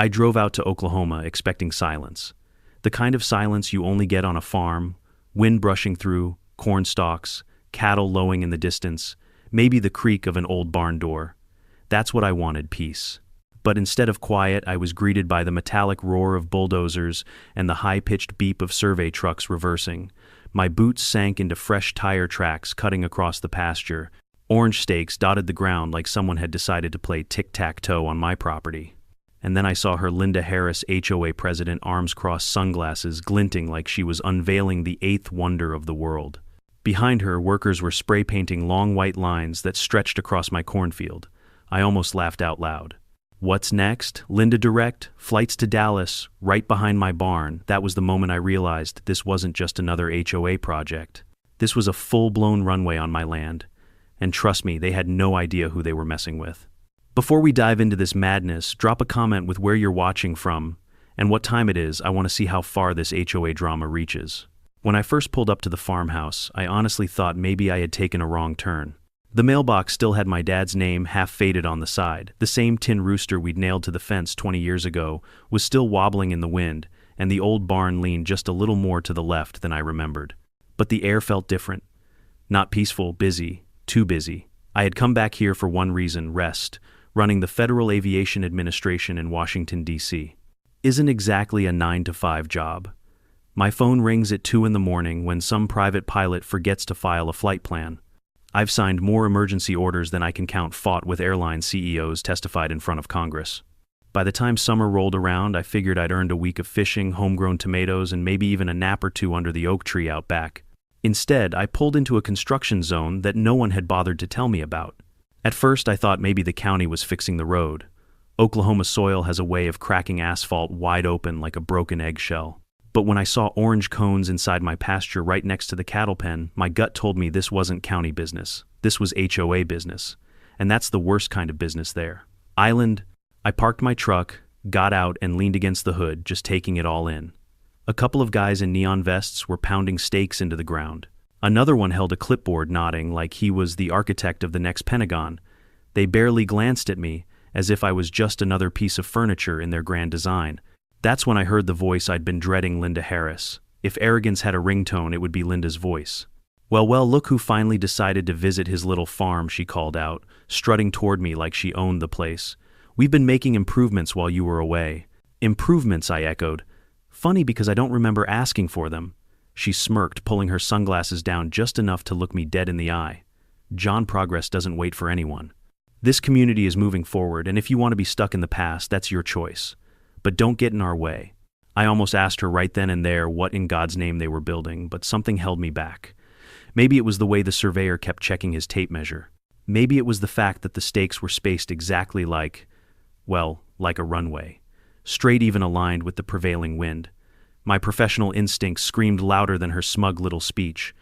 I drove out to Oklahoma expecting silence. The kind of silence you only get on a farm, wind brushing through, corn stalks, cattle lowing in the distance, maybe the creak of an old barn door. That's what I wanted, peace. But instead of quiet, I was greeted by the metallic roar of bulldozers and the high-pitched beep of survey trucks reversing. My boots sank into fresh tire tracks cutting across the pasture. Orange stakes dotted the ground like someone had decided to play tic-tac-toe on my property. And then I saw her Linda Harris HOA president arms-crossed sunglasses glinting like she was unveiling the eighth wonder of the world. Behind her, workers were spray-painting long white lines that stretched across my cornfield. I almost laughed out loud. What's next? Linda direct, flights to Dallas, right behind my barn. That was the moment I realized this wasn't just another HOA project. This was a full-blown runway on my land. And trust me, they had no idea who they were messing with. Before we dive into this madness, drop a comment with where you're watching from and what time it is. I want to see how far this HOA drama reaches. When I first pulled up to the farmhouse, I honestly thought maybe I had taken a wrong turn. The mailbox still had my dad's name half faded on the side. The same tin rooster we'd nailed to the fence 20 years ago was still wobbling in the wind, and the old barn leaned just a little more to the left than I remembered. But the air felt different. Not peaceful, busy, too busy. I had come back here for one reason, rest, running the Federal Aviation Administration in Washington, D.C. Isn't exactly a 9-to-5 job. My phone rings at 2 in the morning when some private pilot forgets to file a flight plan. I've signed more emergency orders than I can count, fought with airline CEOs, testified in front of Congress. By the time summer rolled around, I figured I'd earned a week of fishing, homegrown tomatoes, and maybe even a nap or two under the oak tree out back. Instead, I pulled into a construction zone that no one had bothered to tell me about. At first, I thought maybe the county was fixing the road. Oklahoma soil has a way of cracking asphalt wide open like a broken eggshell. But when I saw orange cones inside my pasture right next to the cattle pen, my gut told me this wasn't county business. This was HOA business. And that's the worst kind of business there. Island. I parked my truck, got out, and leaned against the hood, just taking it all in. A couple of guys in neon vests were pounding stakes into the ground. Another one held a clipboard, nodding like he was the architect of the next Pentagon. They barely glanced at me, as if I was just another piece of furniture in their grand design. That's when I heard the voice I'd been dreading, Linda Harris. If arrogance had a ringtone, it would be Linda's voice. Well, look who finally decided to visit his little farm, she called out, strutting toward me like she owned the place. We've been making improvements while you were away. Improvements, I echoed. Funny because I don't remember asking for them. She smirked, pulling her sunglasses down just enough to look me dead in the eye. John, progress doesn't wait for anyone. This community is moving forward, and if you want to be stuck in the past, that's your choice. But don't get in our way. I almost asked her right then and there what in God's name they were building, but something held me back. Maybe it was the way the surveyor kept checking his tape measure. Maybe it was the fact that the stakes were spaced exactly like a runway. Straight, even aligned with the prevailing wind. My professional instincts screamed louder than her smug little speech.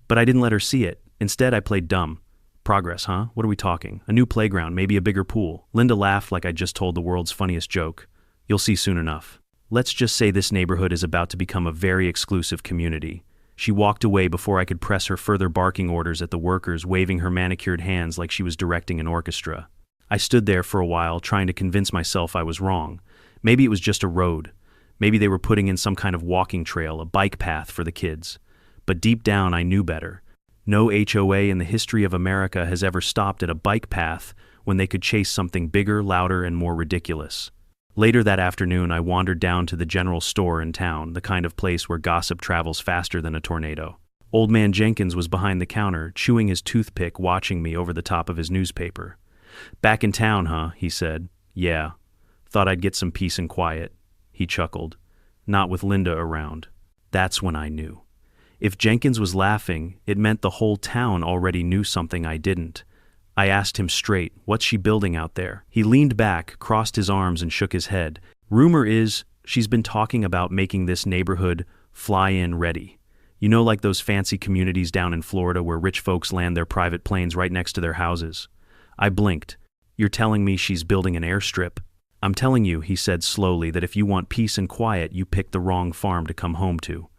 But I didn't let her see it. Instead, I played dumb. Progress, huh? What are we talking? A new playground, maybe a bigger pool. Linda laughed like I just told the world's funniest joke. You'll see soon enough. Let's just say this neighborhood is about to become a very exclusive community. She walked away before I could press her further barking orders at the workers, waving her manicured hands like she was directing an orchestra. I stood there for a while, trying to convince myself I was wrong. Maybe it was just a road. Maybe they were putting in some kind of walking trail, a bike path for the kids. But deep down, I knew better. No HOA in the history of America has ever stopped at a bike path when they could chase something bigger, louder, and more ridiculous. Later that afternoon, I wandered down to the general store in town, the kind of place where gossip travels faster than a tornado. Old man Jenkins was behind the counter, chewing his toothpick, watching me over the top of his newspaper. "Back in town, huh?" he said. "Yeah. Thought I'd get some peace and quiet." He chuckled. "Not with Linda around." That's when I knew. If Jenkins was laughing, it meant the whole town already knew something I didn't. I asked him straight, "What's she building out there?" He leaned back, crossed his arms, and shook his head. "Rumor is she's been talking about making this neighborhood fly-in ready. You know, like those fancy communities down in Florida where rich folks land their private planes right next to their houses." I blinked. "You're telling me she's building an airstrip?" "I'm telling you," he said slowly, "that if you want peace and quiet, you picked the wrong farm to come home to."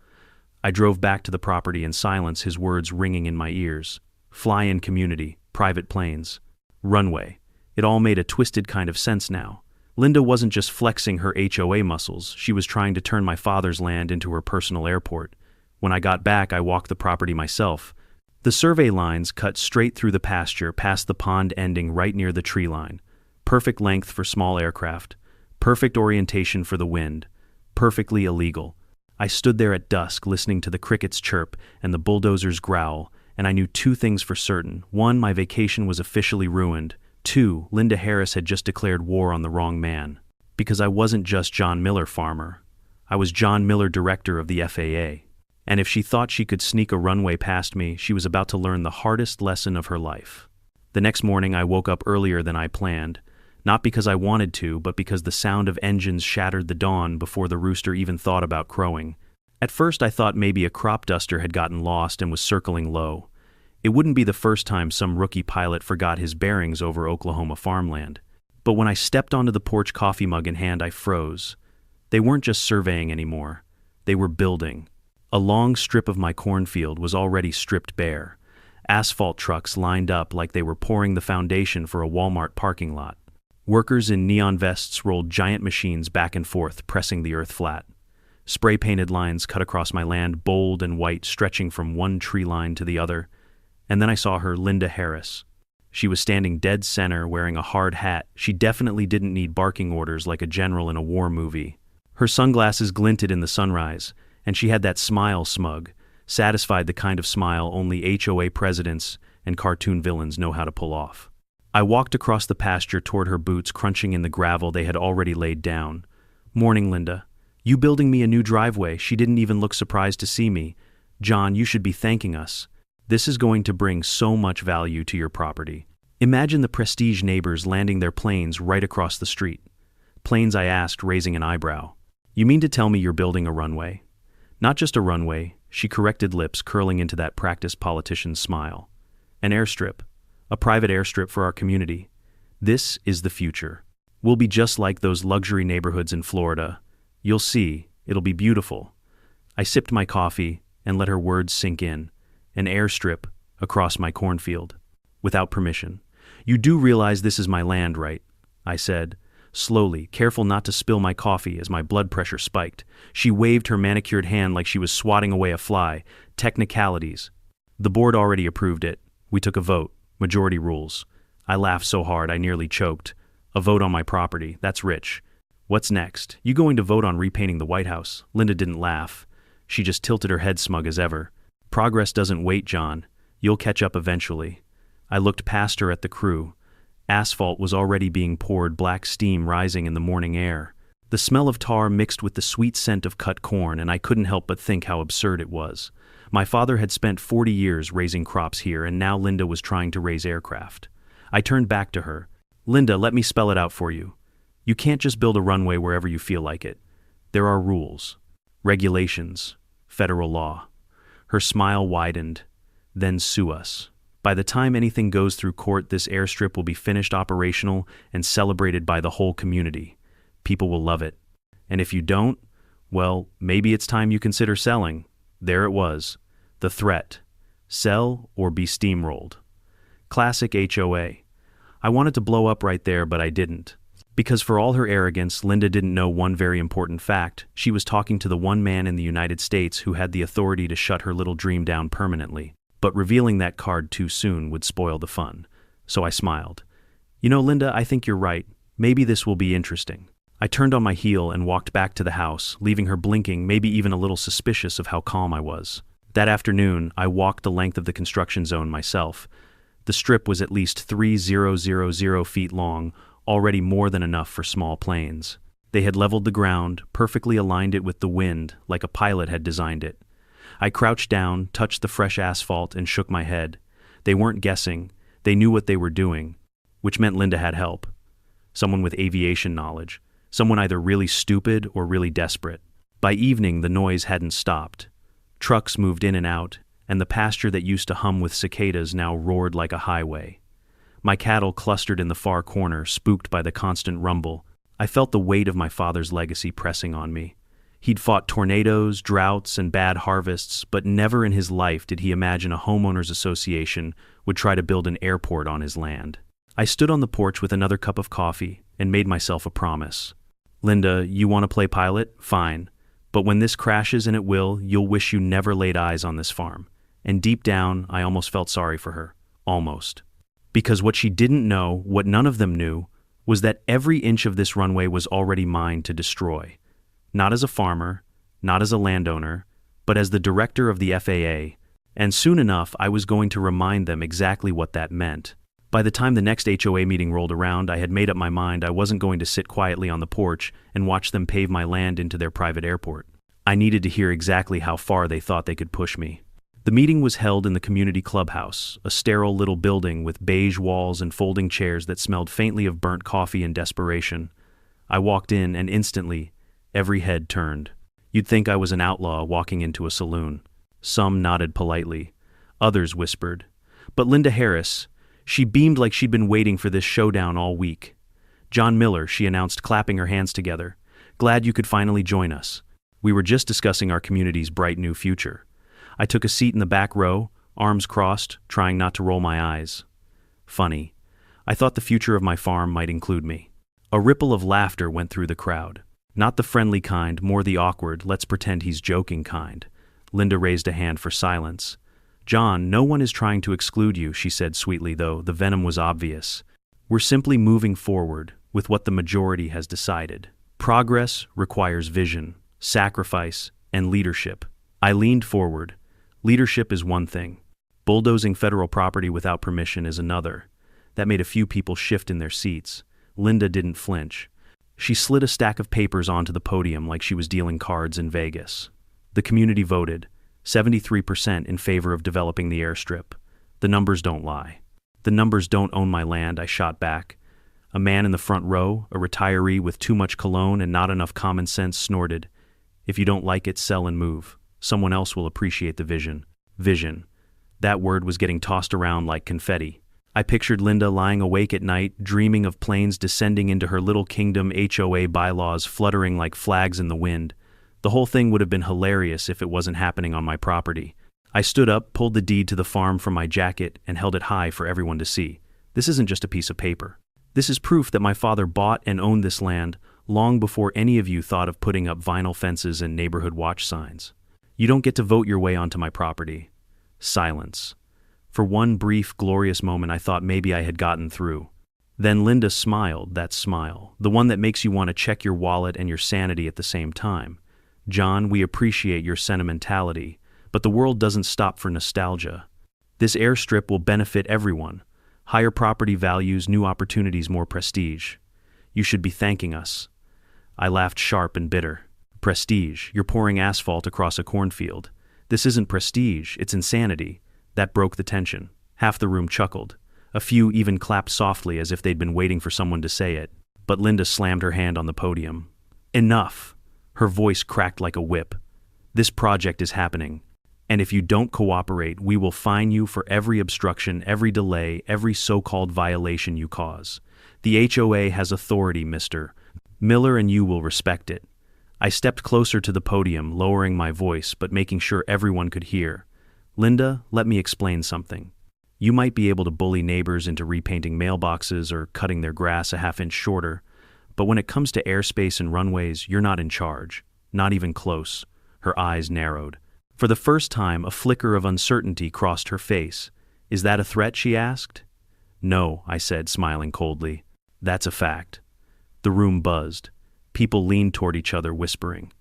I drove back to the property in silence, his words ringing in my ears. Fly-in community. Private planes. Runway. It all made a twisted kind of sense now. Linda wasn't just flexing her HOA muscles, she was trying to turn my father's land into her personal airport. When I got back, I walked the property myself. The survey lines cut straight through the pasture past the pond ending right near the tree line. Perfect length for small aircraft. Perfect orientation for the wind. Perfectly illegal. I stood there at dusk listening to the crickets chirp and the bulldozers growl, and I knew two things for certain. One, my vacation was officially ruined. Two, Linda Harris had just declared war on the wrong man. Because I wasn't just John Miller, farmer. I was John Miller, director of the FAA. And if she thought she could sneak a runway past me, she was about to learn the hardest lesson of her life. The next morning I woke up earlier than I planned, not because I wanted to, but because the sound of engines shattered the dawn before the rooster even thought about crowing. At first I thought maybe a crop duster had gotten lost and was circling low. It wouldn't be the first time some rookie pilot forgot his bearings over Oklahoma farmland. But when I stepped onto the porch, coffee mug in hand, I froze. They weren't just surveying anymore. They were building. A long strip of my cornfield was already stripped bare. Asphalt trucks lined up like they were pouring the foundation for a Walmart parking lot. Workers in neon vests rolled giant machines back and forth, pressing the earth flat. Spray-painted lines cut across my land, bold and white, stretching from one tree line to the other. And then I saw her, Linda Harris. She was standing dead center, wearing a hard hat. She definitely didn't need barking orders like a general in a war movie. Her sunglasses glinted in the sunrise, and she had that smile, smug, satisfied, the kind of smile only HOA presidents and cartoon villains know how to pull off. I walked across the pasture toward her, boots crunching in the gravel they had already laid down. "Morning, Linda. You building me a new driveway?" She didn't even look surprised to see me. "John, you should be thanking us. This is going to bring so much value to your property." Imagine the prestige neighbors landing their planes right across the street. "Planes?" I asked, raising an eyebrow. "You mean to tell me you're building a runway?" "Not just a runway," she corrected, lips curling into that practiced politician's smile. "An airstrip. A private airstrip for our community. This is the future. We'll be just like those luxury neighborhoods in Florida. You'll see, it'll be beautiful." I sipped my coffee and let her words sink in. An airstrip across my cornfield. Without permission. "You do realize this is my land, right?" I said, slowly, careful not to spill my coffee as my blood pressure spiked. She waved her manicured hand like she was swatting away a fly. "Technicalities. The board already approved it. We took a vote. Majority rules." I laughed so hard I nearly choked. "A vote on my property. That's rich. What's next? You going to vote on repainting the White House?" Linda didn't laugh. She just tilted her head, smug as ever. "Progress doesn't wait, John. You'll catch up eventually." I looked past her at the crew. Asphalt was already being poured, black steam rising in the morning air. The smell of tar mixed with the sweet scent of cut corn, and I couldn't help but think how absurd it was. My father had spent 40 years raising crops here, and now Linda was trying to raise aircraft. I turned back to her. "Linda, let me spell it out for you. You can't just build a runway wherever you feel like it. There are rules, regulations, federal law." Her smile widened. "Then sue us. By the time anything goes through court, this airstrip will be finished, operational, and celebrated by the whole community. People will love it. And if you don't, well, maybe it's time you consider selling." There it was. The threat. Sell or be steamrolled. Classic HOA. I wanted to blow up right there, but I didn't. Because for all her arrogance, Linda didn't know one very important fact. She was talking to the one man in the United States who had the authority to shut her little dream down permanently. But revealing that card too soon would spoil the fun. So I smiled. "You know, Linda, I think you're right. Maybe this will be interesting." I turned on my heel and walked back to the house, leaving her blinking, maybe even a little suspicious of how calm I was. That afternoon, I walked the length of the construction zone myself. The strip was at least 3,000 feet long, already more than enough for small planes. They had leveled the ground, perfectly aligned it with the wind, like a pilot had designed it. I crouched down, touched the fresh asphalt, and shook my head. They weren't guessing. They knew what they were doing, which meant Linda had help. Someone with aviation knowledge. Someone either really stupid or really desperate. By evening, the noise hadn't stopped. Trucks moved in and out, and the pasture that used to hum with cicadas now roared like a highway. My cattle clustered in the far corner, spooked by the constant rumble. I felt the weight of my father's legacy pressing on me. He'd fought tornadoes, droughts, and bad harvests, but never in his life did he imagine a homeowners association would try to build an airport on his land. I stood on the porch with another cup of coffee, and made myself a promise. Linda, you want to play pilot? Fine. But when this crashes, and it will, you'll wish you never laid eyes on this farm. And deep down, I almost felt sorry for her. Almost. Because what she didn't know, what none of them knew, was that every inch of this runway was already mine to destroy. Not as a farmer, not as a landowner, but as the director of the FAA. And soon enough, I was going to remind them exactly what that meant. By the time the next HOA meeting rolled around, I had made up my mind I wasn't going to sit quietly on the porch and watch them pave my land into their private airport. I needed to hear exactly how far they thought they could push me. The meeting was held in the community clubhouse, a sterile little building with beige walls and folding chairs that smelled faintly of burnt coffee and desperation. I walked in, and instantly, every head turned. You'd think I was an outlaw walking into a saloon. Some nodded politely. Others whispered. But Linda Harris, she beamed like she'd been waiting for this showdown all week. John Miller, she announced, clapping her hands together. Glad you could finally join us. We were just discussing our community's bright new future. I took a seat in the back row, arms crossed, trying not to roll my eyes. Funny. I thought the future of my farm might include me. A ripple of laughter went through the crowd. Not the friendly kind, more the awkward, let's pretend he's joking kind. Linda raised a hand for silence. John, no one is trying to exclude you, she said sweetly, though the venom was obvious. We're simply moving forward with what the majority has decided. Progress requires vision, sacrifice, and leadership. I leaned forward. Leadership is one thing. Bulldozing federal property without permission is another. That made a few people shift in their seats. Linda didn't flinch. She slid a stack of papers onto the podium like she was dealing cards in Vegas. The community voted, 73% in favor of developing the airstrip. The numbers don't lie. The numbers don't own my land, I shot back. A man in the front row, a retiree with too much cologne and not enough common sense, snorted. If you don't like it, sell and move. Someone else will appreciate the vision. Vision. That word was getting tossed around like confetti. I pictured Linda lying awake at night, dreaming of planes descending into her little kingdom, HOA bylaws fluttering like flags in the wind. The whole thing would have been hilarious if it wasn't happening on my property. I stood up, pulled the deed to the farm from my jacket, and held it high for everyone to see. This isn't just a piece of paper. This is proof that my father bought and owned this land long before any of you thought of putting up vinyl fences and neighborhood watch signs. You don't get to vote your way onto my property. Silence. For one brief, glorious moment, I thought maybe I had gotten through. Then Linda smiled, that smile, the one that makes you want to check your wallet and your sanity at the same time. John, we appreciate your sentimentality, but the world doesn't stop for nostalgia. This airstrip will benefit everyone. Higher property values, new opportunities, more prestige. You should be thanking us. I laughed sharp and bitter. Prestige, you're pouring asphalt across a cornfield. This isn't prestige, it's insanity. That broke the tension. Half the room chuckled. A few even clapped softly as if they'd been waiting for someone to say it. But Linda slammed her hand on the podium. Enough! Her voice cracked like a whip. This project is happening. And if you don't cooperate, we will fine you for every obstruction, every delay, every so-called violation you cause. The HOA has authority, Mr. Miller, and you will respect it. I stepped closer to the podium, lowering my voice, but making sure everyone could hear. Linda, let me explain something. You might be able to bully neighbors into repainting mailboxes or cutting their grass a half-inch shorter, but when it comes to airspace and runways, you're not in charge. Not even close. Her eyes narrowed. For the first time, a flicker of uncertainty crossed her face. Is that a threat, she asked? No, I said, smiling coldly. That's a fact. The room buzzed. People leaned toward each other, whispering.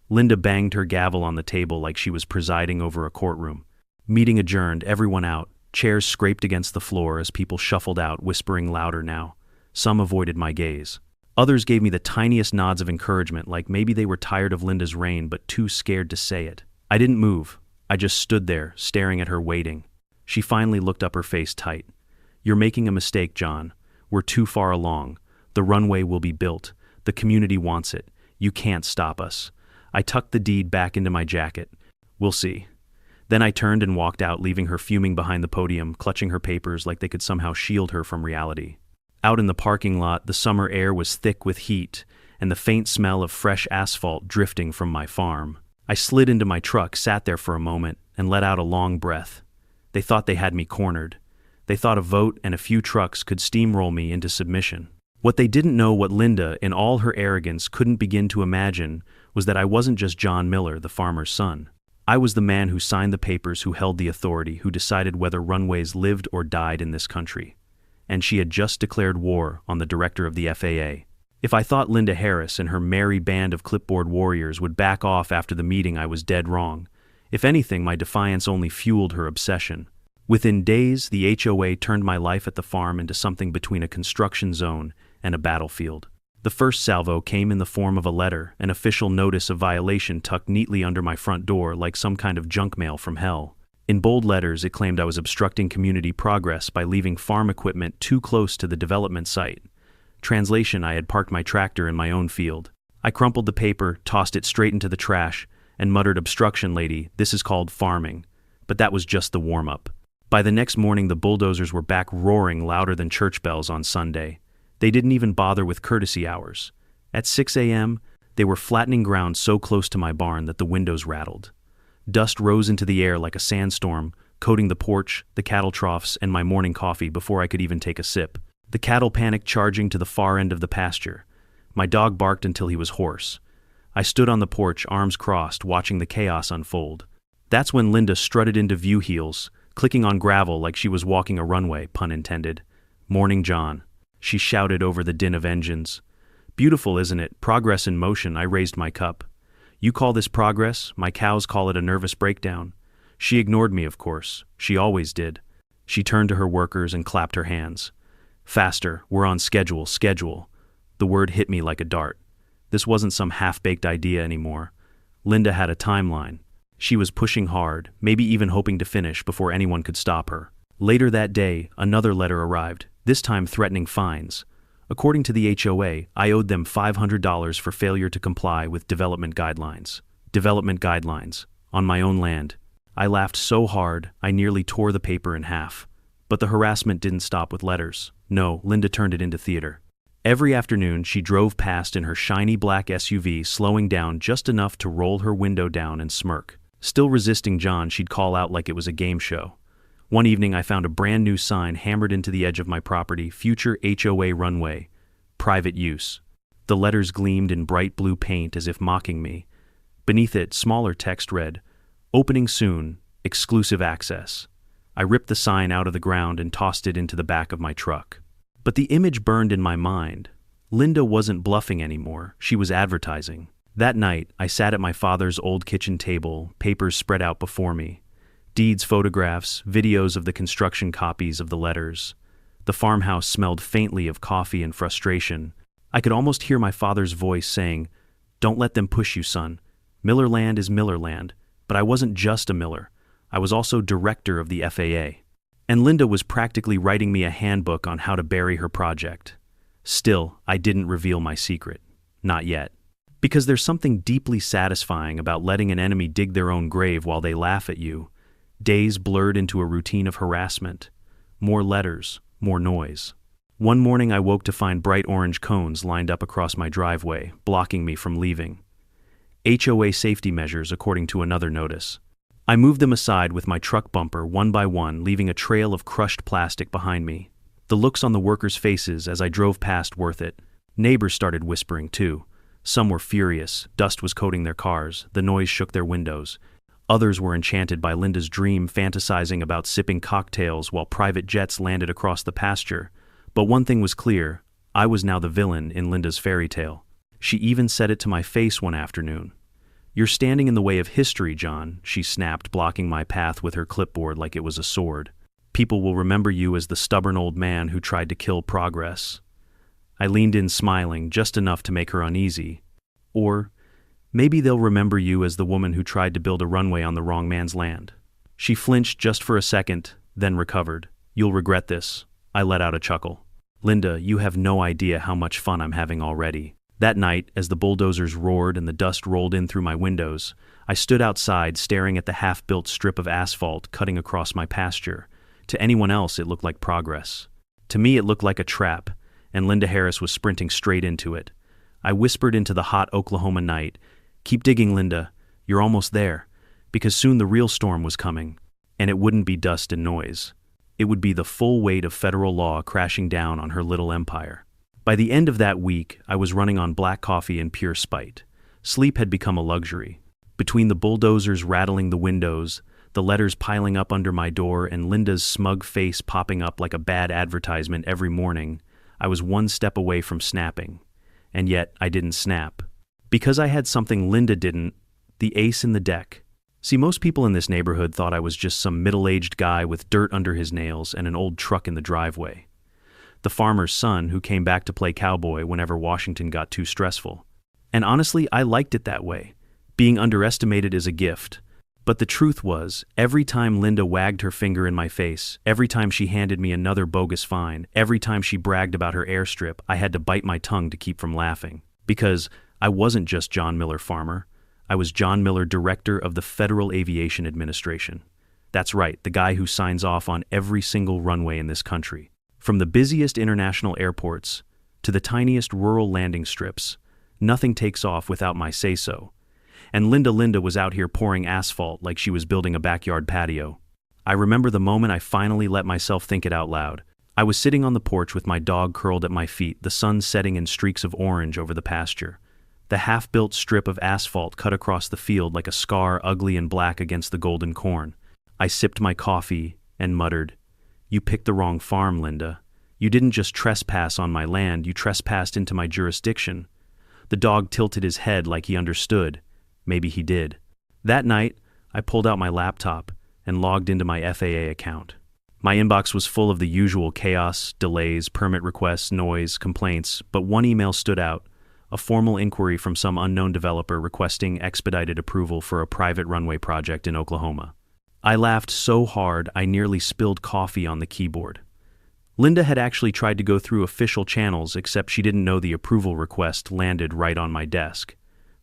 Linda banged her gavel on the table like she was presiding over a courtroom. Meeting adjourned, everyone out. Chairs scraped against the floor as people shuffled out, whispering louder now. Some avoided my gaze. Others gave me the tiniest nods of encouragement, like maybe they were tired of Linda's reign but too scared to say it. I didn't move. I just stood there, staring at her, waiting. She finally looked up, her face tight. You're making a mistake, John. We're too far along. The runway will be built. The community wants it. You can't stop us. I tucked the deed back into my jacket. We'll see. Then I turned and walked out, leaving her fuming behind the podium, clutching her papers like they could somehow shield her from reality. Out in the parking lot, the summer air was thick with heat, and the faint smell of fresh asphalt drifting from my farm. I slid into my truck, sat there for a moment, and let out a long breath. They thought they had me cornered. They thought a vote and a few trucks could steamroll me into submission. What they didn't know, what Linda, in all her arrogance, couldn't begin to imagine, was that I wasn't just John Miller, the farmer's son. I was the man who signed the papers, who held the authority, who decided whether runways lived or died in this country. And she had just declared war on the director of the FAA. If I thought Linda Harris and her merry band of clipboard warriors would back off after the meeting, I was dead wrong. If anything, my defiance only fueled her obsession. Within days, the HOA turned my life at the farm into something between a construction zone and a battlefield. The first salvo came in the form of a letter, an official notice of violation tucked neatly under my front door like some kind of junk mail from hell. In bold letters, it claimed I was obstructing community progress by leaving farm equipment too close to the development site. Translation: I had parked my tractor in my own field. I crumpled the paper, tossed it straight into the trash, and muttered, "Obstruction, lady, this is called farming." But that was just the warm-up. By the next morning, the bulldozers were back, roaring louder than church bells on Sunday. They didn't even bother with courtesy hours. At 6 a.m., they were flattening ground so close to my barn that the windows rattled. Dust rose into the air like a sandstorm, coating the porch, the cattle troughs, and my morning coffee before I could even take a sip. The cattle panicked, charging to the far end of the pasture. My dog barked until he was hoarse. I stood on the porch, arms crossed, watching the chaos unfold. That's when Linda strutted into view, heels clicking on gravel like she was walking a runway, pun intended. "Morning, John," she shouted over the din of engines. "Beautiful, isn't it? Progress in motion." I raised my cup. "You call this progress? My cows call it a nervous breakdown." She ignored me, of course. She always did. She turned to her workers and clapped her hands. "Faster, we're on schedule, schedule." The word hit me like a dart. This wasn't some half-baked idea anymore. Linda had a timeline. She was pushing hard, maybe even hoping to finish before anyone could stop her. Later that day, another letter arrived, this time threatening fines. According to the HOA, I owed them $500 for failure to comply with development guidelines. Development guidelines. On my own land. I laughed so hard, I nearly tore the paper in half. But the harassment didn't stop with letters. No, Linda turned it into theater. Every afternoon, she drove past in her shiny black SUV, slowing down just enough to roll her window down and smirk. Still resisting John, she'd call out like it was a game show. One evening, I found a brand new sign hammered into the edge of my property: Future HOA Runway, Private Use. The letters gleamed in bright blue paint as if mocking me. Beneath it, smaller text read, "Opening soon, exclusive access." I ripped the sign out of the ground and tossed it into the back of my truck. But the image burned in my mind. Linda wasn't bluffing anymore, she was advertising. That night, I sat at my father's old kitchen table, papers spread out before me. Deeds, photographs, videos of the construction, copies of the letters. The farmhouse smelled faintly of coffee and frustration. I could almost hear my father's voice saying, "Don't let them push you, son. Miller land is Miller land." But I wasn't just a Miller. I was also director of the FAA. And Linda was practically writing me a handbook on how to bury her project. Still, I didn't reveal my secret. Not yet. Because there's something deeply satisfying about letting an enemy dig their own grave while they laugh at you. Days blurred into a routine of harassment. More letters, more noise. One morning I woke to find bright orange cones lined up across my driveway, blocking me from leaving. HOA safety measures, according to another notice. I moved them aside with my truck bumper one by one, leaving a trail of crushed plastic behind me. The looks on the workers' faces as I drove past worth it. Neighbors started whispering too. Some were furious, dust was coating their cars, the noise shook their windows. Others were enchanted by Linda's dream, fantasizing about sipping cocktails while private jets landed across the pasture. But one thing was clear, I was now the villain in Linda's fairy tale. She even said it to my face one afternoon. "You're standing in the way of history, John," she snapped, blocking my path with her clipboard like it was a sword. "People will remember you as the stubborn old man who tried to kill progress." I leaned in, smiling, just enough to make her uneasy. "Or maybe they'll remember you as the woman who tried to build a runway on the wrong man's land." She flinched just for a second, then recovered. "You'll regret this." I let out a chuckle. "Linda, you have no idea how much fun I'm having already." That night, as the bulldozers roared and the dust rolled in through my windows, I stood outside staring at the half-built strip of asphalt cutting across my pasture. To anyone else, it looked like progress. To me, it looked like a trap, and Linda Harris was sprinting straight into it. I whispered into the hot Oklahoma night, "Keep digging, Linda. You're almost there." Because soon the real storm was coming, and it wouldn't be dust and noise. It would be the full weight of federal law crashing down on her little empire. By the end of that week, I was running on black coffee and pure spite. Sleep had become a luxury. Between the bulldozers rattling the windows, the letters piling up under my door, and Linda's smug face popping up like a bad advertisement every morning, I was one step away from snapping. And yet, I didn't snap. Because I had something Linda didn't, the ace in the deck. See, most people in this neighborhood thought I was just some middle-aged guy with dirt under his nails and an old truck in the driveway. The farmer's son who came back to play cowboy whenever Washington got too stressful. And honestly, I liked it that way. Being underestimated is a gift. But the truth was, every time Linda wagged her finger in my face, every time she handed me another bogus fine, every time she bragged about her airstrip, I had to bite my tongue to keep from laughing. Because I wasn't just John Miller, farmer. I was John Miller, director of the Federal Aviation Administration. That's right, the guy who signs off on every single runway in this country. From the busiest international airports to the tiniest rural landing strips, nothing takes off without my say-so. And Linda was out here pouring asphalt like she was building a backyard patio. I remember the moment I finally let myself think it out loud. I was sitting on the porch with my dog curled at my feet, the sun setting in streaks of orange over the pasture. The half-built strip of asphalt cut across the field like a scar, ugly and black against the golden corn. I sipped my coffee and muttered, "You picked the wrong farm, Linda. You didn't just trespass on my land, you trespassed into my jurisdiction." The dog tilted his head like he understood. Maybe he did. That night, I pulled out my laptop and logged into my FAA account. My inbox was full of the usual chaos, delays, permit requests, noise, complaints, but one email stood out. A formal inquiry from some unknown developer requesting expedited approval for a private runway project in Oklahoma. I laughed so hard I nearly spilled coffee on the keyboard. Linda had actually tried to go through official channels, except she didn't know the approval request landed right on my desk.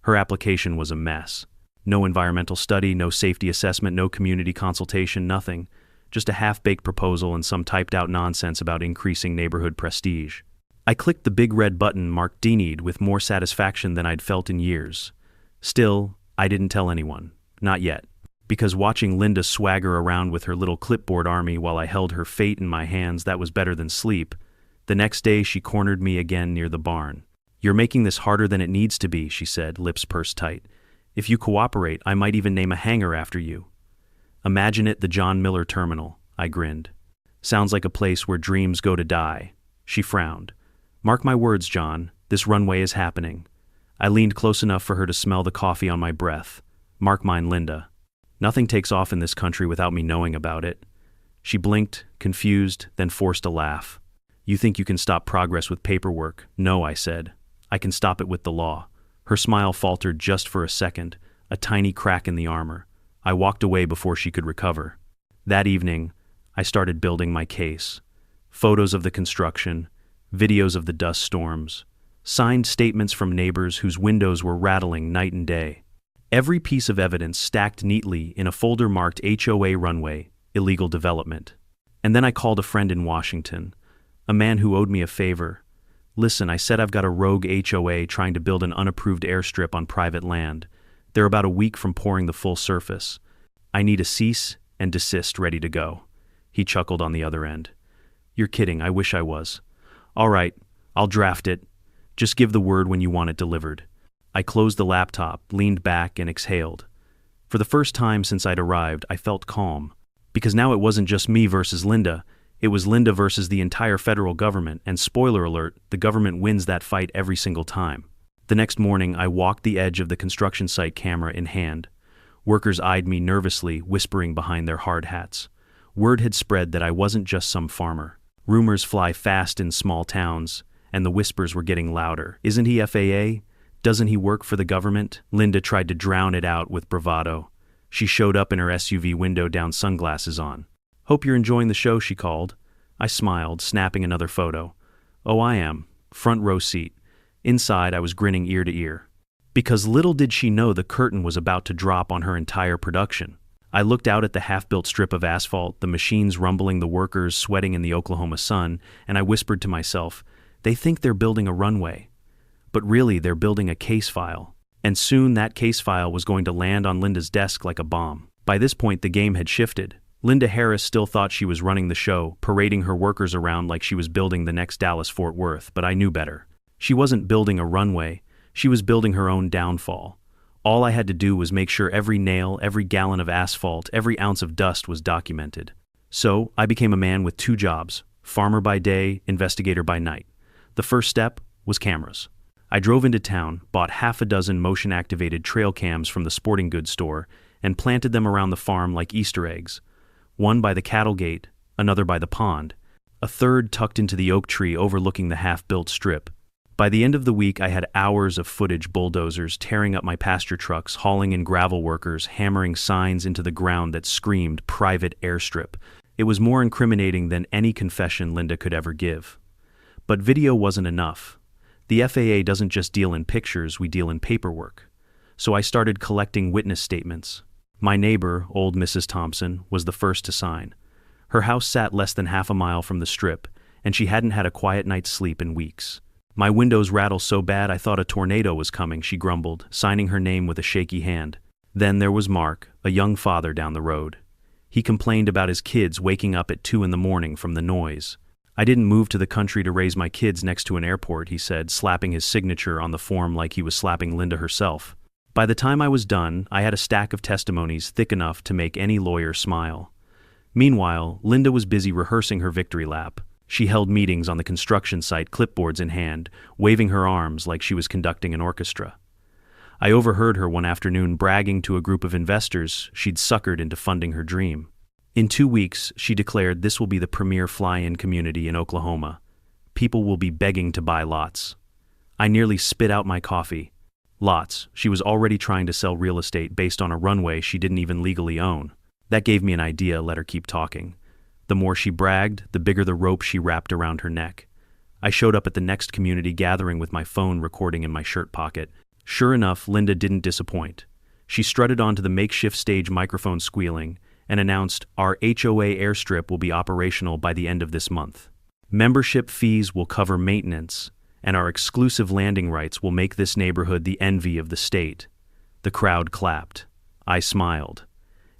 Her application was a mess. No environmental study, no safety assessment, no community consultation, nothing. Just a half-baked proposal and some typed-out nonsense about increasing neighborhood prestige. I clicked the big red button marked Denied with more satisfaction than I'd felt in years. Still, I didn't tell anyone. Not yet. Because watching Linda swagger around with her little clipboard army while I held her fate in my hands, that was better than sleep. The next day, she cornered me again near the barn. "You're making this harder than it needs to be," she said, lips pursed tight. "If you cooperate, I might even name a hangar after you." "Imagine it, the John Miller Terminal," I grinned. "Sounds like a place where dreams go to die." She frowned. "Mark my words, John, this runway is happening." I leaned close enough for her to smell the coffee on my breath. "Mark mine, Linda. Nothing takes off in this country without me knowing about it." She blinked, confused, then forced a laugh. "You think you can stop progress with paperwork?" "No," I said. "I can stop it with the law." Her smile faltered just for a second, a tiny crack in the armor. I walked away before she could recover. That evening, I started building my case. Photos of the construction, videos of the dust storms, signed statements from neighbors whose windows were rattling night and day. Every piece of evidence stacked neatly in a folder marked HOA Runway, Illegal Development. And then I called a friend in Washington, a man who owed me a favor. "Listen, I said I've got a rogue HOA trying to build an unapproved airstrip on private land. They're about a week from pouring the full surface. I need a cease and desist ready to go." He chuckled on the other end. "You're kidding, I wish I was." "All right, I'll draft it. Just give the word when you want it delivered." I closed the laptop, leaned back, and exhaled. For the first time since I'd arrived, I felt calm. Because now it wasn't just me versus Linda, it was Linda versus the entire federal government, and spoiler alert, the government wins that fight every single time. The next morning, I walked the edge of the construction site, camera in hand. Workers eyed me nervously, whispering behind their hard hats. Word had spread that I wasn't just some farmer. Rumors fly fast in small towns, and the whispers were getting louder. "Isn't he FAA? Doesn't he work for the government?" Linda tried to drown it out with bravado. She showed up in her SUV window down, sunglasses on. "Hope you're enjoying the show," she called. I smiled, snapping another photo. "Oh, I am. Front row seat." Inside, I was grinning ear to ear. Because little did she know the curtain was about to drop on her entire production. I looked out at the half-built strip of asphalt, the machines rumbling, the workers sweating in the Oklahoma sun, and I whispered to myself, "They think they're building a runway. But really, they're building a case file." And soon that case file was going to land on Linda's desk like a bomb. By this point, the game had shifted. Linda Harris still thought she was running the show, parading her workers around like she was building the next Dallas-Fort Worth, but I knew better. She wasn't building a runway, she was building her own downfall. All I had to do was make sure every nail, every gallon of asphalt, every ounce of dust was documented. So, I became a man with 2 jobs, farmer by day, investigator by night. The first step was cameras. I drove into town, bought half a dozen motion-activated trail cams from the sporting goods store, and planted them around the farm like Easter eggs. One by the cattle gate, another by the pond, a third tucked into the oak tree overlooking the half-built strip. By the end of the week, I had hours of footage: bulldozers tearing up my pasture trucks, hauling in gravel workers, hammering signs into the ground that screamed private airstrip. It was more incriminating than any confession Linda could ever give. But video wasn't enough. The FAA doesn't just deal in pictures, we deal in paperwork. So I started collecting witness statements. My neighbor, old Mrs. Thompson, was the first to sign. Her house sat less than half a mile from the strip, and she hadn't had a quiet night's sleep in weeks. My windows rattle so bad I thought a tornado was coming, she grumbled, signing her name with a shaky hand. Then there was Mark, a young father down the road. He complained about his kids waking up at 2 a.m. from the noise. I didn't move to the country to raise my kids next to an airport, he said, slapping his signature on the form like he was slapping Linda herself. By the time I was done, I had a stack of testimonies thick enough to make any lawyer smile. Meanwhile, Linda was busy rehearsing her victory lap. She held meetings on the construction site, clipboards in hand, waving her arms like she was conducting an orchestra. I overheard her one afternoon bragging to a group of investors she'd suckered into funding her dream. In 2 weeks, she declared, this will be the premier fly-in community in Oklahoma. People will be begging to buy lots. I nearly spit out my coffee. Lots. She was already trying to sell real estate based on a runway she didn't even legally own. That gave me an idea, let her keep talking. The more she bragged, the bigger the rope she wrapped around her neck. I showed up at the next community gathering with my phone recording in my shirt pocket. Sure enough, Linda didn't disappoint. She strutted onto the makeshift stage, microphone squealing, and announced, our HOA airstrip will be operational by the end of this month. Membership fees will cover maintenance, and our exclusive landing rights will make this neighborhood the envy of the state. The crowd clapped. I smiled.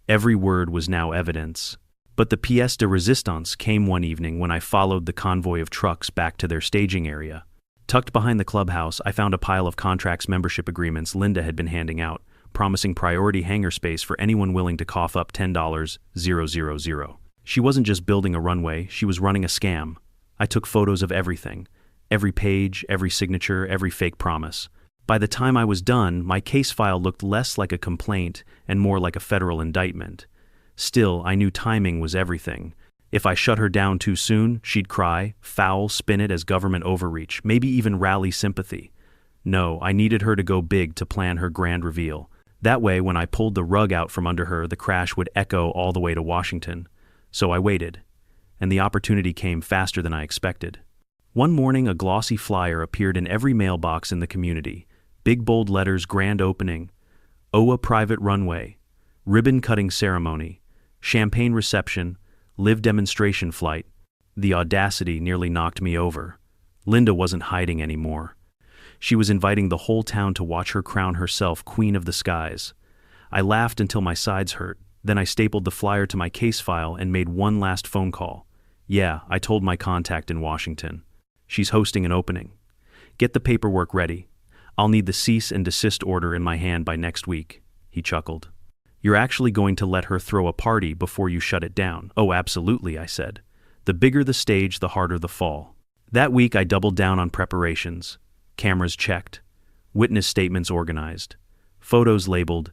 Every word was now evidence. But the pièce de résistance came one evening when I followed the convoy of trucks back to their staging area. Tucked behind the clubhouse, I found a pile of contracts membership agreements Linda had been handing out, promising priority hangar space for anyone willing to cough up $10,000. She wasn't just building a runway, she was running a scam. I took photos of everything. Every page, every signature, every fake promise. By the time I was done, my case file looked less like a complaint and more like a federal indictment. Still, I knew timing was everything. If I shut her down too soon, she'd cry, foul, spin it as government overreach, maybe even rally sympathy. No, I needed her to go big to plan her grand reveal. That way, when I pulled the rug out from under her, the crash would echo all the way to Washington. So I waited, and the opportunity came faster than I expected. One morning, a glossy flyer appeared in every mailbox in the community. Big bold letters, grand opening, OA private runway, ribbon-cutting ceremony, champagne reception, live demonstration flight. The audacity nearly knocked me over. Linda wasn't hiding anymore. She was inviting the whole town to watch her crown herself Queen of the Skies. I laughed until my sides hurt. Then I stapled the flyer to my case file and made one last phone call. Yeah, I told my contact in Washington. She's hosting an opening. Get the paperwork ready. I'll need the cease and desist order in my hand by next week. He chuckled. You're actually going to let her throw a party before you shut it down? Oh, absolutely, I said. The bigger the stage, the harder the fall. That week I doubled down on preparations. Cameras checked. Witness statements organized. Photos labeled.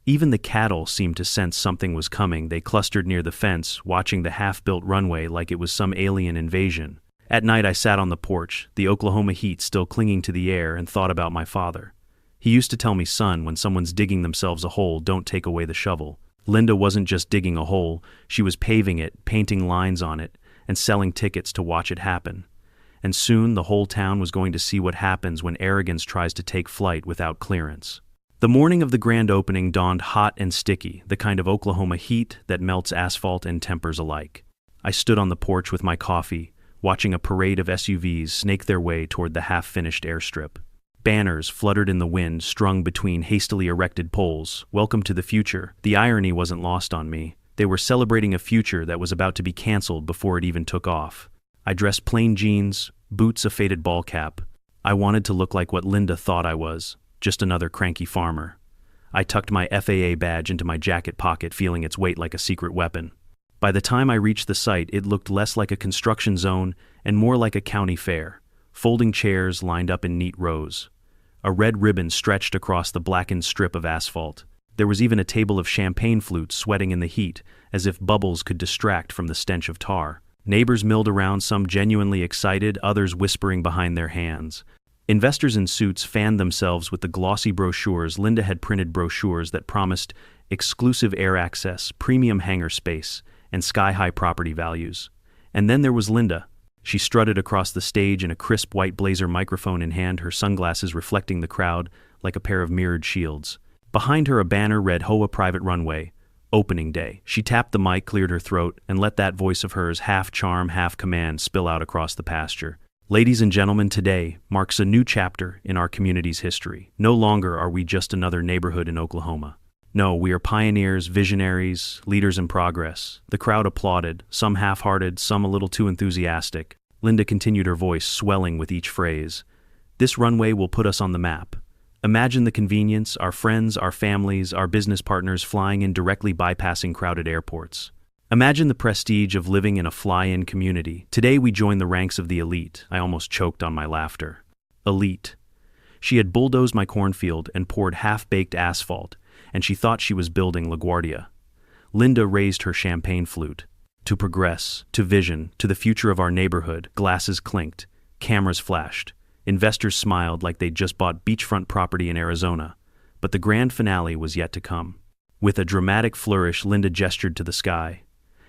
Even the cattle seemed to sense something was coming. They clustered near the fence, watching the half-built runway like it was some alien invasion. At night I sat on the porch, the Oklahoma heat still clinging to the air, and thought about my father. He used to tell me, son, when someone's digging themselves a hole, don't take away the shovel. Linda wasn't just digging a hole, she was paving it, painting lines on it, and selling tickets to watch it happen. And soon the whole town was going to see what happens when arrogance tries to take flight without clearance. The morning of the grand opening dawned hot and sticky, the kind of Oklahoma heat that melts asphalt and tempers alike. I stood on the porch with my coffee, watching a parade of SUVs snake their way toward the half-finished airstrip. Banners fluttered in the wind, strung between hastily erected poles. Welcome to the future. The irony wasn't lost on me. They were celebrating a future that was about to be canceled before it even took off. I dressed plain jeans, boots, a faded ball cap. I wanted to look like what Linda thought I was, just another cranky farmer. I tucked my FAA badge into my jacket pocket, feeling its weight like a secret weapon. By the time I reached the site, it looked less like a construction zone and more like a county fair. Folding chairs lined up in neat rows. A red ribbon stretched across the blackened strip of asphalt. There was even a table of champagne flutes sweating in the heat, as if bubbles could distract from the stench of tar. Neighbors milled around, some genuinely excited, others whispering behind their hands. Investors in suits fanned themselves with the glossy brochures. Linda had printed brochures that promised exclusive air access, premium hangar space, and sky-high property values. And then there was Linda. She strutted across the stage in a crisp white blazer, microphone in hand, her sunglasses reflecting the crowd like a pair of mirrored shields. Behind her, a banner read "HOA Private Runway, Opening Day." She tapped the mic, cleared her throat, and let that voice of hers, half charm, half command, spill out across the pasture. Ladies and gentlemen, today marks a new chapter in our community's history. No longer are we just another neighborhood in Oklahoma. No, we are pioneers, visionaries, leaders in progress. The crowd applauded, some half-hearted, some a little too enthusiastic. Linda continued, her voice swelling with each phrase. This runway will put us on the map. Imagine the convenience, our friends, our families, our business partners flying in, directly bypassing crowded airports. Imagine the prestige of living in a fly-in community. Today we join the ranks of the elite. I almost choked on my laughter. Elite. She had bulldozed my cornfield and poured half-baked asphalt, and she thought she was building LaGuardia. Linda raised her champagne flute. To progress, to vision, to the future of our neighborhood. Glasses clinked, cameras flashed. Investors smiled like they'd just bought beachfront property in Arizona. But the grand finale was yet to come. With a dramatic flourish, Linda gestured to the sky.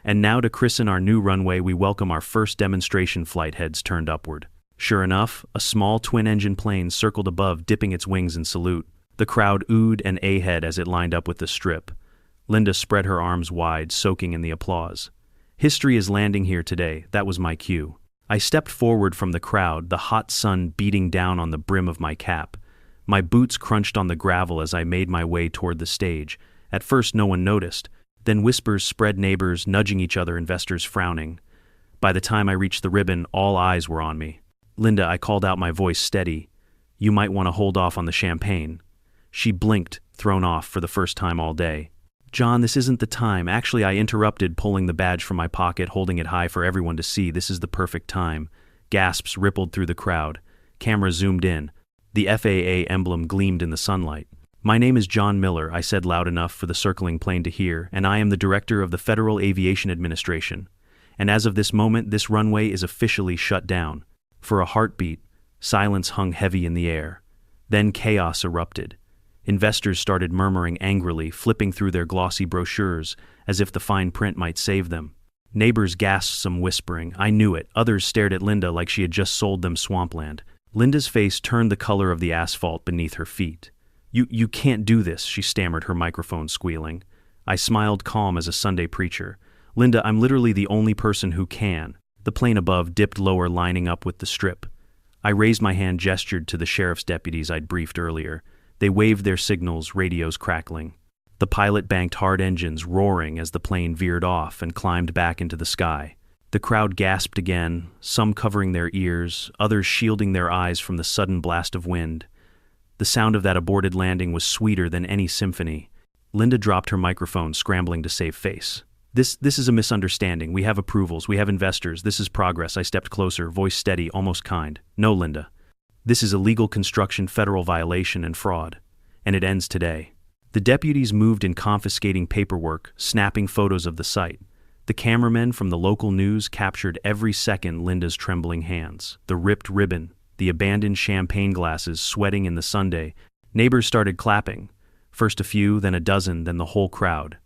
And now, to christen our new runway, we welcome our first demonstration flight. Heads turned upward. Sure enough, a small twin-engine plane circled above, dipping its wings in salute. The crowd oohed and ahead as it lined up with the strip. Linda spread her arms wide, soaking in the applause. History is landing here today. That was my cue. I stepped forward from the crowd, the hot sun beating down on the brim of my cap. My boots crunched on the gravel as I made my way toward the stage. At first no one noticed. Then whispers spread, neighbors nudging each other, investors frowning. By the time I reached the ribbon, all eyes were on me. Linda, I called out, my voice steady. You might want to hold off on the champagne. She blinked, thrown off for the first time all day. John, this isn't the time. Actually, I interrupted, pulling the badge from my pocket, holding it high for everyone to see. This is the perfect time. Gasps rippled through the crowd. Camera zoomed in. The FAA emblem gleamed in the sunlight. My name is John Miller, I said loud enough for the circling plane to hear, and I am the director of the Federal Aviation Administration. And as of this moment, this runway is officially shut down. For a heartbeat, silence hung heavy in the air. Then chaos erupted. Investors started murmuring angrily, flipping through their glossy brochures as if the fine print might save them. Neighbors gasped, some whispering, I knew it. Others stared at Linda like she had just sold them swampland. Linda's face turned the color of the asphalt beneath her feet. You can't do this, she stammered, her microphone squealing. I smiled, calm as a Sunday preacher. Linda, I'm literally the only person who can. The plane above dipped lower, lining up with the strip. I raised my hand, gestured to the sheriff's deputies I'd briefed earlier. They waved their signals, radios crackling. The pilot banked hard, engines roaring as the plane veered off and climbed back into the sky. The crowd gasped again, some covering their ears, others shielding their eyes from the sudden blast of wind. The sound of that aborted landing was sweeter than any symphony. Linda dropped her microphone, scrambling to save face. This is a misunderstanding. We have approvals. We have investors. This is progress. I stepped closer, voice steady, almost kind. No, Linda. This is illegal construction, federal violation, and fraud. And it ends today. The deputies moved in, confiscating paperwork, snapping photos of the site. The cameramen from the local news captured every second Linda's trembling hands. The ripped ribbon, the abandoned champagne glasses sweating in the sunday. Neighbors started clapping. First a few, then a dozen, then the whole crowd.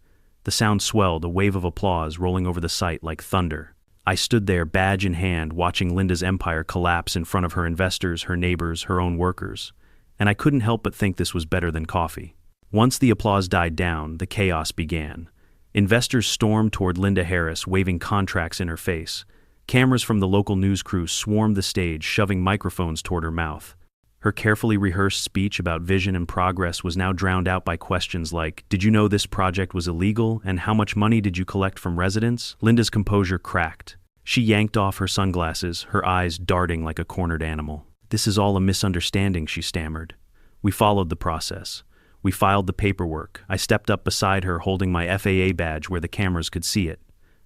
The sound swelled, a wave of applause rolling over the site like thunder. I stood there, badge in hand, watching Linda's empire collapse in front of her investors, her neighbors, her own workers. And I couldn't help but think this was better than coffee. Once the applause died down, the chaos began. Investors stormed toward Linda Harris, waving contracts in her face. Cameras from the local news crew swarmed the stage, shoving microphones toward her mouth. Her carefully rehearsed speech about vision and progress was now drowned out by questions like, "Did you know this project was illegal, and how much money did you collect from residents?" Linda's composure cracked. She yanked off her sunglasses, her eyes darting like a cornered animal. "This is all a misunderstanding," she stammered. "We followed the process. We filed the paperwork." I stepped up beside her, holding my FAA badge where the cameras could see it.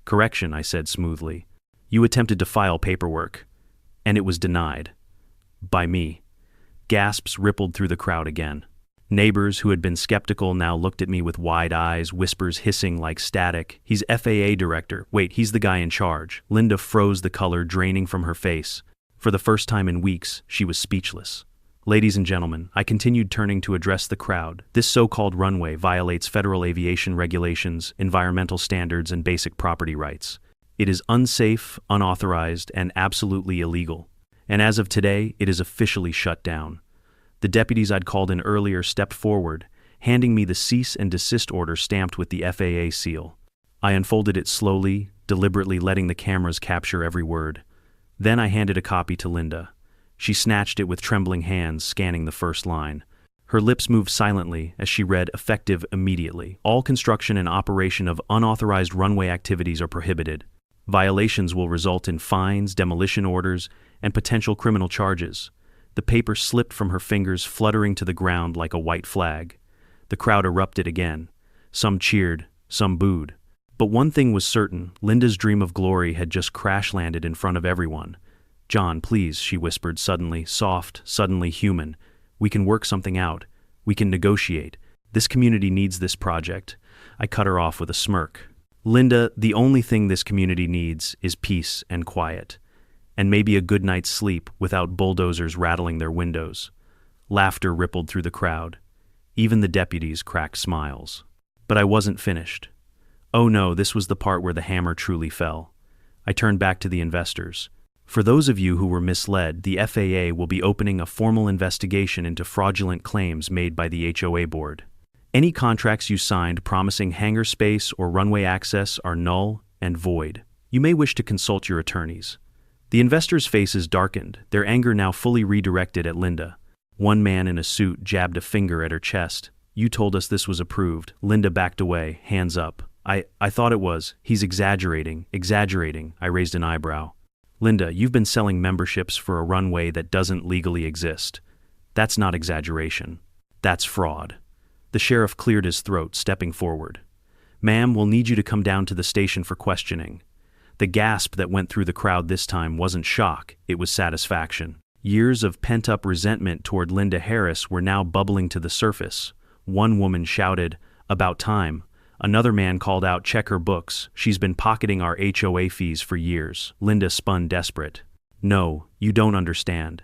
"Correction," I said smoothly. "You attempted to file paperwork, and it was denied. By me." Gasps rippled through the crowd again. Neighbors who had been skeptical now looked at me with wide eyes, whispers hissing like static. "He's FAA director. Wait, he's the guy in charge." Linda froze, the color draining from her face. For the first time in weeks, she was speechless. "Ladies and gentlemen," I continued, turning to address the crowd, "this so-called runway violates federal aviation regulations, environmental standards, and basic property rights. It is unsafe, unauthorized, and absolutely illegal. And as of today, it is officially shut down." The deputies I'd called in earlier stepped forward, handing me the cease and desist order stamped with the FAA seal. I unfolded it slowly, deliberately letting the cameras capture every word. Then I handed a copy to Linda. She snatched it with trembling hands, scanning the first line. Her lips moved silently as she read, "Effective immediately. All construction and operation of unauthorized runway activities are prohibited. Violations will result in fines, demolition orders, and potential criminal charges." The paper slipped from her fingers, fluttering to the ground like a white flag. The crowd erupted again. Some cheered, some booed. But one thing was certain: Linda's dream of glory had just crash-landed in front of everyone. "John, please," she whispered, suddenly soft, suddenly human. "We can work something out. We can negotiate. This community needs this project." I cut her off with a smirk. "Linda, the only thing this community needs is peace and quiet. And maybe a good night's sleep without bulldozers rattling their windows." Laughter rippled through the crowd. Even the deputies cracked smiles. But I wasn't finished. Oh no, this was the part where the hammer truly fell. I turned back to the investors. "For those of you who were misled, the FAA will be opening a formal investigation into fraudulent claims made by the HOA board. Any contracts you signed promising hangar space or runway access are null and void. You may wish to consult your attorneys." The investors' faces darkened, their anger now fully redirected at Linda. One man in a suit jabbed a finger at her chest. "You told us this was approved." Linda backed away, hands up. I thought it was. He's exaggerating. I raised an eyebrow. "Linda, you've been selling memberships for a runway that doesn't legally exist. That's not exaggeration. That's fraud." The sheriff cleared his throat, stepping forward. "Ma'am, we'll need you to come down to the station for questioning." The gasp that went through the crowd this time wasn't shock, it was satisfaction. Years of pent-up resentment toward Linda Harris were now bubbling to the surface. One woman shouted, "About time." Another man called out, "Check her books. She's been pocketing our HOA fees for years." Linda spun desperate. "No, you don't understand.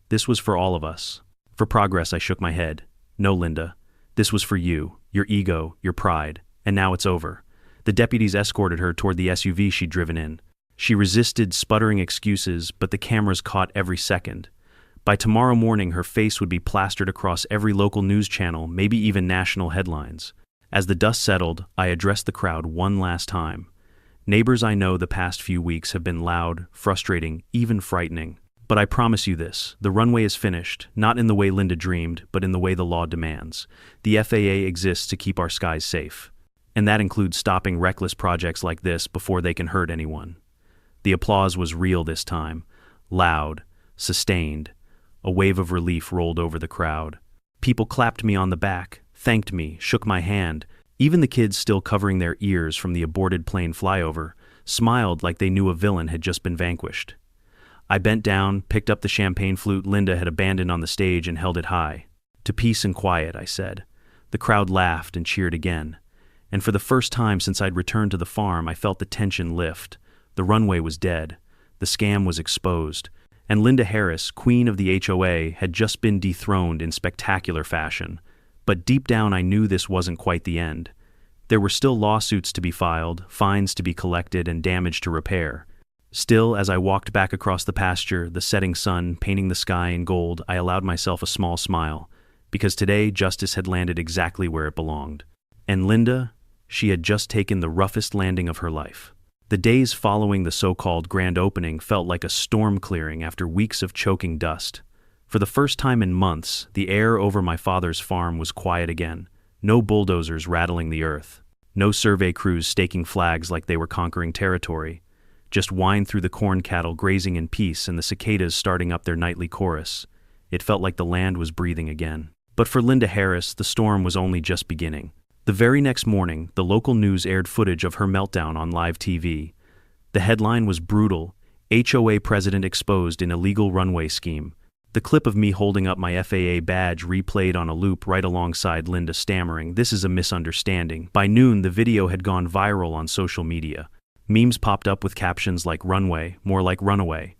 This was for all of us." For progress, I shook my head. "No, Linda. This was for you, your ego, your pride, and now it's over." The deputies escorted her toward the SUV she'd driven in. She resisted, sputtering excuses, but the cameras caught every second. By tomorrow morning, her face would be plastered across every local news channel, maybe even national headlines. As the dust settled, I addressed the crowd one last time. "Neighbors, I know the past few weeks have been loud, frustrating, even frightening. But I promise you this, the runway is finished, not in the way Linda dreamed, but in the way the law demands. The FAA exists to keep our skies safe. And that includes stopping reckless projects like this before they can hurt anyone." The applause was real this time, loud, sustained. A wave of relief rolled over the crowd. People clapped me on the back, thanked me, shook my hand. Even the kids, still covering their ears from the aborted plane flyover, smiled like they knew a villain had just been vanquished. I bent down, picked up the champagne flute Linda had abandoned on the stage, and held it high. "To peace and quiet," I said. The crowd laughed and cheered again. And for the first time since I'd returned to the farm, I felt the tension lift. The runway was dead. The scam was exposed. And Linda Harris, queen of the HOA, had just been dethroned in spectacular fashion. But deep down I knew this wasn't quite the end. There were still lawsuits to be filed, fines to be collected, and damage to repair. Still, as I walked back across the pasture, the setting sun painting the sky in gold, I allowed myself a small smile, because today justice had landed exactly where it belonged. And Linda, she had just taken the roughest landing of her life. The days following the so-called grand opening felt like a storm clearing after weeks of choking dust. For the first time in months, the air over my father's farm was quiet again. No bulldozers rattling the earth. No survey crews staking flags like they were conquering territory. Just wind through the corn cattle grazing in peace and the cicadas starting up their nightly chorus. It felt like the land was breathing again. But for Linda Harris, the storm was only just beginning. The very next morning, the local news aired footage of her meltdown on live TV. The headline was brutal: HOA president exposed in illegal runway scheme. The clip of me holding up my FAA badge replayed on a loop right alongside Linda stammering, "This is a misunderstanding." By noon, the video had gone viral on social media. Memes popped up with captions like "Runway," more like "Runaway."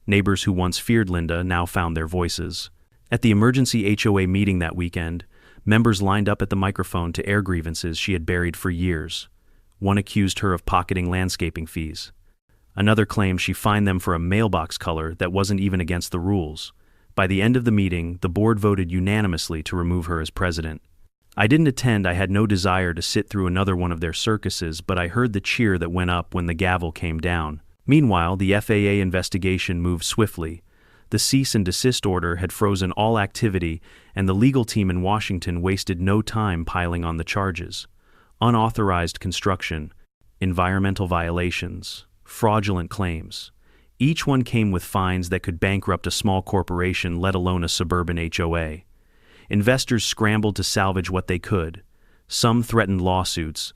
Neighbors who once feared Linda now found their voices. At the emergency HOA meeting that weekend, members lined up at the microphone to air grievances she had buried for years. One accused her of pocketing landscaping fees. Another claimed she fined them for a mailbox color that wasn't even against the rules. By the end of the meeting, the board voted unanimously to remove her as president. I didn't attend. I had no desire to sit through another one of their circuses, but I heard the cheer that went up when the gavel came down. Meanwhile, the FAA investigation moved swiftly. The cease and desist order had frozen all activity, and the legal team in Washington wasted no time piling on the charges. Unauthorized construction, environmental violations, fraudulent claims. Each one came with fines that could bankrupt a small corporation, let alone a suburban HOA. Investors scrambled to salvage what they could. Some threatened lawsuits.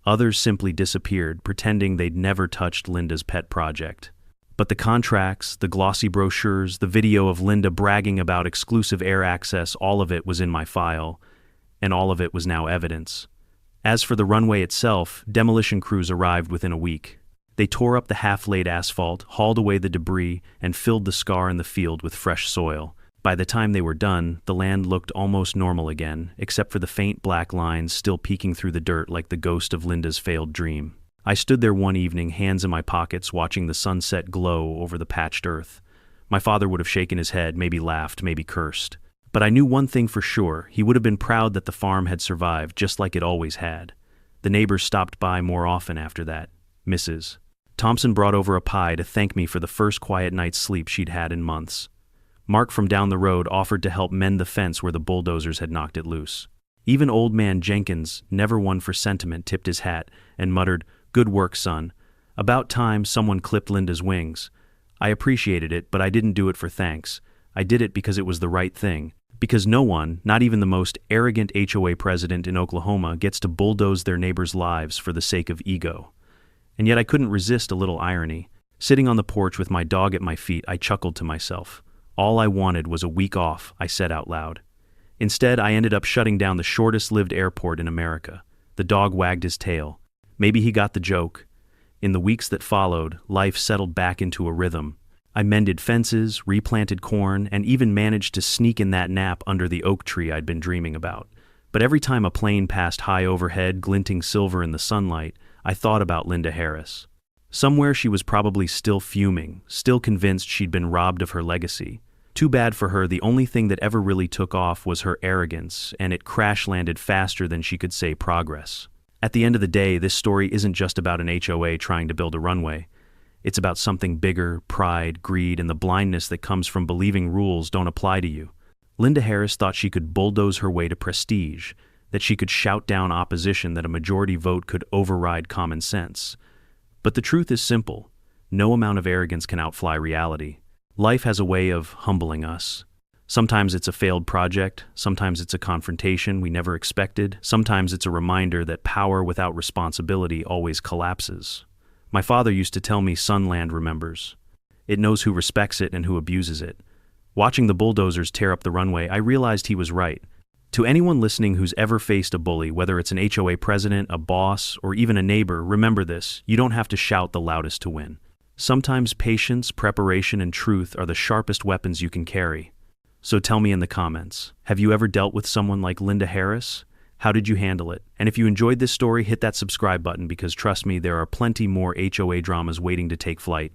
Others simply disappeared, pretending they'd never touched Linda's pet project. But the contracts, the glossy brochures, the video of Linda bragging about exclusive air access, all of it was in my file, and all of it was now evidence. As for the runway itself, demolition crews arrived within a week. They tore up the half-laid asphalt, hauled away the debris, and filled the scar in the field with fresh soil. By the time they were done, the land looked almost normal again, except for the faint black lines still peeking through the dirt like the ghost of Linda's failed dream. I stood there one evening, hands in my pockets, watching the sunset glow over the patched earth. My father would have shaken his head, maybe laughed, maybe cursed. But I knew one thing for sure: he would have been proud that the farm had survived, just like it always had. The neighbors stopped by more often after that. Mrs. Thompson brought over a pie to thank me for the first quiet night's sleep she'd had in months. Mark from down the road offered to help mend the fence where the bulldozers had knocked it loose. Even old man Jenkins, never one for sentiment, tipped his hat and muttered, "Good work, son. About time someone clipped Linda's wings." I appreciated it, but I didn't do it for thanks. I did it because it was the right thing. Because no one, not even the most arrogant HOA president in Oklahoma, gets to bulldoze their neighbors' lives for the sake of ego. And yet I couldn't resist a little irony. Sitting on the porch with my dog at my feet, I chuckled to myself. All I wanted was a week off, I said out loud. Instead, I ended up shutting down the shortest-lived airport in America. The dog wagged his tail. Maybe he got the joke. In the weeks that followed, life settled back into a rhythm. I mended fences, replanted corn, and even managed to sneak in that nap under the oak tree I'd been dreaming about. But every time a plane passed high overhead, glinting silver in the sunlight, I thought about Linda Harris. Somewhere she was probably still fuming, still convinced she'd been robbed of her legacy. Too bad for her, the only thing that ever really took off was her arrogance, and it crash-landed faster than she could say progress. At the end of the day, this story isn't just about an HOA trying to build a runway. It's about something bigger: pride, greed, and the blindness that comes from believing rules don't apply to you. Linda Harris thought she could bulldoze her way to prestige, that she could shout down opposition, that a majority vote could override common sense. But the truth is simple. No amount of arrogance can outfly reality. Life has a way of humbling us. Sometimes it's a failed project, sometimes it's a confrontation we never expected, sometimes it's a reminder that power without responsibility always collapses. My father used to tell me Sunland remembers. It knows who respects it and who abuses it. Watching the bulldozers tear up the runway, I realized he was right. To anyone listening who's ever faced a bully, whether it's an HOA president, a boss, or even a neighbor, remember this: you don't have to shout the loudest to win. Sometimes patience, preparation, and truth are the sharpest weapons you can carry. So tell me in the comments, have you ever dealt with someone like Linda Harris? How did you handle it? And if you enjoyed this story, hit that subscribe button, because trust me, there are plenty more HOA dramas waiting to take flight.